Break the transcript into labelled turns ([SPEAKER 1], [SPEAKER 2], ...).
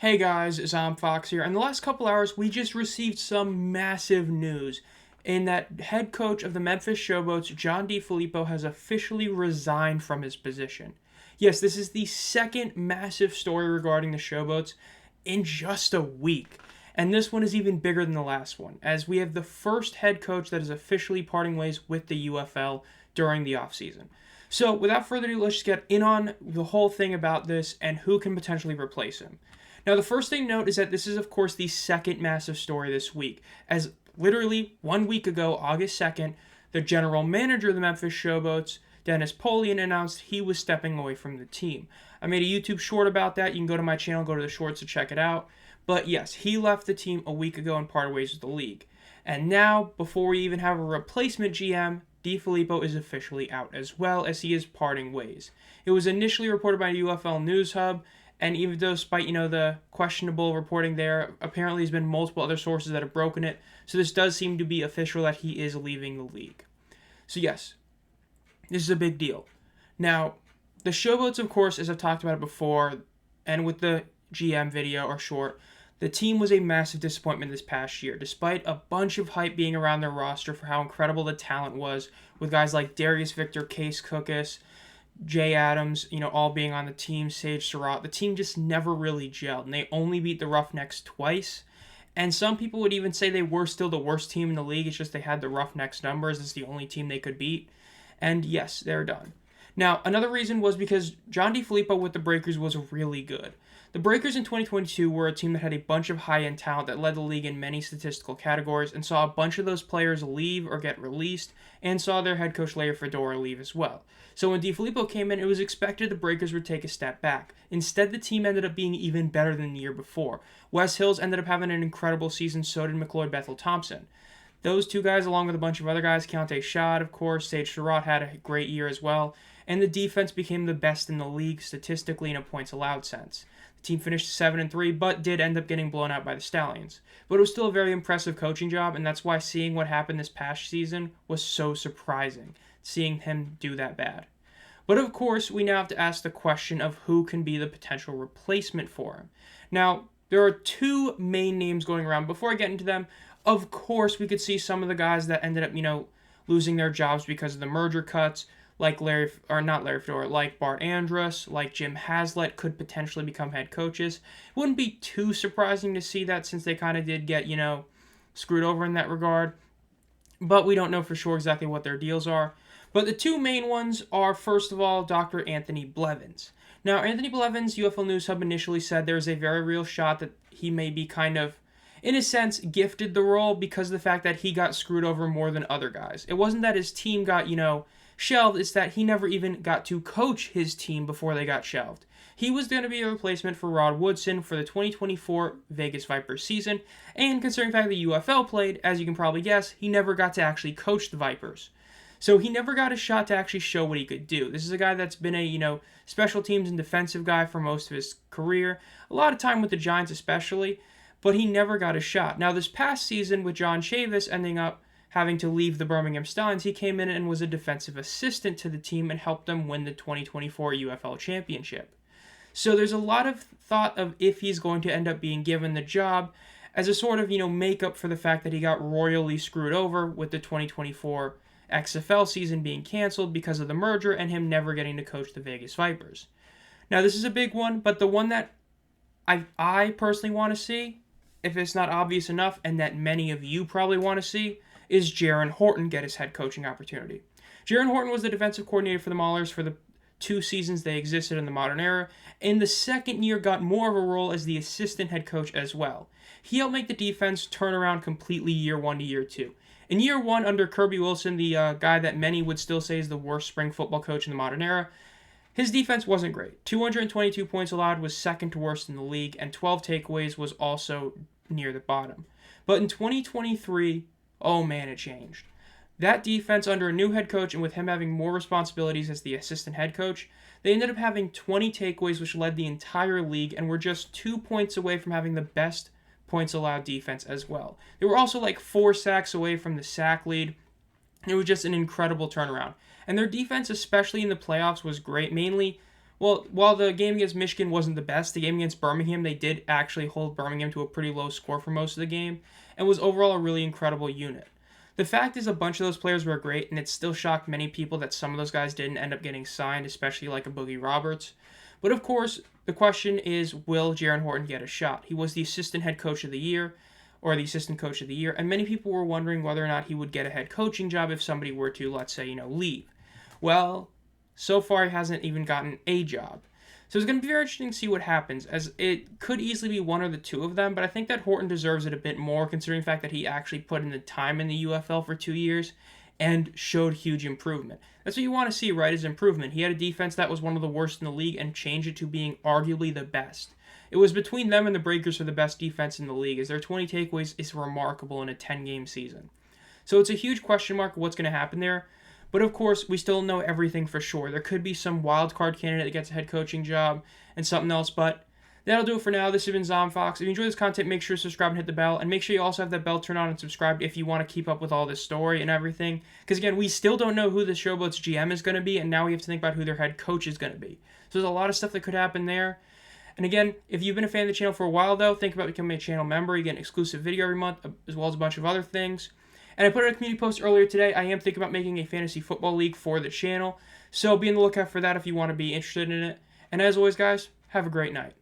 [SPEAKER 1] Hey guys, Fox here. In the last couple hours, we just received some massive news in that head coach of the Memphis Showboats, John DeFilippo, has officially resigned from his position. Yes, this is the second massive story regarding the Showboats in just a week. And this one is even bigger than the last one, as we have the first head coach that is officially parting ways with the UFL during the offseason. So, without further ado, let's just get in on the whole thing about this and who can potentially replace him. Now, the first thing to note is that this is, of course, the second massive story this week, as literally 1 week ago, August 2nd, the general manager of the Memphis Showboats, Dennis Polian, announced he was stepping away from the team. I made a YouTube short about that. You can go to my channel, go to the shorts to check it out. But yes, he left the team a week ago and parted ways with the league. And now, before we even have a replacement GM, DeFilippo is officially out, as well as he is parting ways. It was initially reported by UFL News Hub, and even though, despite, the questionable reporting there, apparently there's been multiple other sources that have broken it. So this does seem to be official that he is leaving the league. So yes, this is a big deal. Now, the Showboats, of course, as I've talked about it before, and with the GM video or short, the team was a massive disappointment this past year, despite a bunch of hype being around their roster for how incredible the talent was, with guys like Darius Victor, Case Cookus, Jay Adams, all being on the team, Sage Surratt. The team just never really gelled, and they only beat the Roughnecks twice. And some people would even say they were still the worst team in the league. It's just they had the Roughnecks numbers. It's the only team they could beat. And yes, they're done. Now, another reason was because John DeFilippo with the Breakers was really good. The Breakers in 2022 were a team that had a bunch of high-end talent that led the league in many statistical categories and saw a bunch of those players leave or get released and saw their head coach Larry Fedora leave as well. So when DeFilippo came in, it was expected the Breakers would take a step back. Instead, the team ended up being even better than the year before. Wes Hills ended up having an incredible season, so did McLeod Bethel Thompson. Those two guys, along with a bunch of other guys, Keontae Shad, of course, Sage Surratt had a great year as well, and the defense became the best in the league statistically in a points allowed sense. The team finished 7-3, but did end up getting blown out by the Stallions. But it was still a very impressive coaching job, and that's why seeing what happened this past season was so surprising, seeing him do that bad. But of course, we now have to ask the question of who can be the potential replacement for him. Now, there are two main names going around. Before I get into them, of course, we could see some of the guys that ended up, losing their jobs because of the merger cuts, like like Bart Andrus, like Jim Haslett could potentially become head coaches. It wouldn't be too surprising to see that since they kind of did get, screwed over in that regard. But we don't know for sure exactly what their deals are. But the two main ones are, first of all, Dr. Anthony Blevins. Now, Anthony Blevins, UFL News Hub initially said there's a very real shot that he may be kind of, in a sense, gifted the role because of the fact that he got screwed over more than other guys. It wasn't that his team got, shelved, it's that he never even got to coach his team before they got shelved. He was going to be a replacement for Rod Woodson for the 2024 Vegas Vipers season, and considering the fact that UFL played, as you can probably guess, he never got to actually coach the Vipers. So he never got a shot to actually show what he could do. This is a guy that's been a, special teams and defensive guy for most of his career, a lot of time with the Giants especially, but he never got a shot. Now, this past season with John Chavis ending up having to leave the Birmingham Stallions, he came in and was a defensive assistant to the team and helped them win the 2024 UFL Championship. So there's a lot of thought of if he's going to end up being given the job as a sort of, makeup for the fact that he got royally screwed over with the 2024 XFL season being canceled because of the merger and him never getting to coach the Vegas Vipers. Now, this is a big one, but the one that I personally want to see, if it's not obvious enough, and that many of you probably want to see, is Jaron Horton get his head coaching opportunity. Jaron Horton was the defensive coordinator for the Maulers for the 2 seasons they existed in the modern era, and the second year got more of a role as the assistant head coach as well. He helped make the defense turn around completely year 1 to year 2. In year 1, under Kirby Wilson, the guy that many would still say is the worst spring football coach in the modern era, his defense wasn't great. 222 points allowed was second to worst in the league, and 12 takeaways was also near the bottom. But in 2023, oh man, it changed. That defense under a new head coach and with him having more responsibilities as the assistant head coach, they ended up having 20 takeaways, which led the entire league and were just 2 points away from having the best points allowed defense as well. They were also like 4 sacks away from the sack lead. It was just an incredible turnaround. And their defense, especially in the playoffs, was great, mainly Well, while the game against Michigan wasn't the best, the game against Birmingham, they did actually hold Birmingham to a pretty low score for most of the game and was overall a really incredible unit. The fact is, a bunch of those players were great, and it still shocked many people that some of those guys didn't end up getting signed, especially like a Boogie Roberts. But of course, the question is, will Jaron Horton get a shot? He was the assistant head coach of the year, or the assistant coach of the year, and many people were wondering whether or not he would get a head coaching job if somebody were to, let's say, leave. Well, so far he hasn't even gotten a job. So it's going to be very interesting to see what happens, as it could easily be one or the two of them, but I think that Horton deserves it a bit more, considering the fact that he actually put in the time in the UFL for 2 years and showed huge improvement. That's what you want to see, right, is improvement. He had a defense that was one of the worst in the league and changed it to being arguably the best. It was between them and the Breakers for the best defense in the league, as their 20 takeaways is remarkable in a 10-game season. So it's a huge question mark of what's going to happen there. But of course, we still know everything for sure. There could be some wild card candidate that gets a head coaching job and something else, but that'll do it for now. This has been ZomFox. If you enjoy this content, make sure to subscribe and hit the bell, and make sure you also have that bell turned on and subscribed if you want to keep up with all this story and everything. Because again, we still don't know who the Showboats GM is going to be, and now we have to think about who their head coach is going to be. So there's a lot of stuff that could happen there. And again, if you've been a fan of the channel for a while, though, think about becoming a channel member. You get an exclusive video every month, as well as a bunch of other things. And I put out a community post earlier today. I am thinking about making a fantasy football league for the channel. So be on the lookout for that if you want to be interested in it. And as always, guys, have a great night.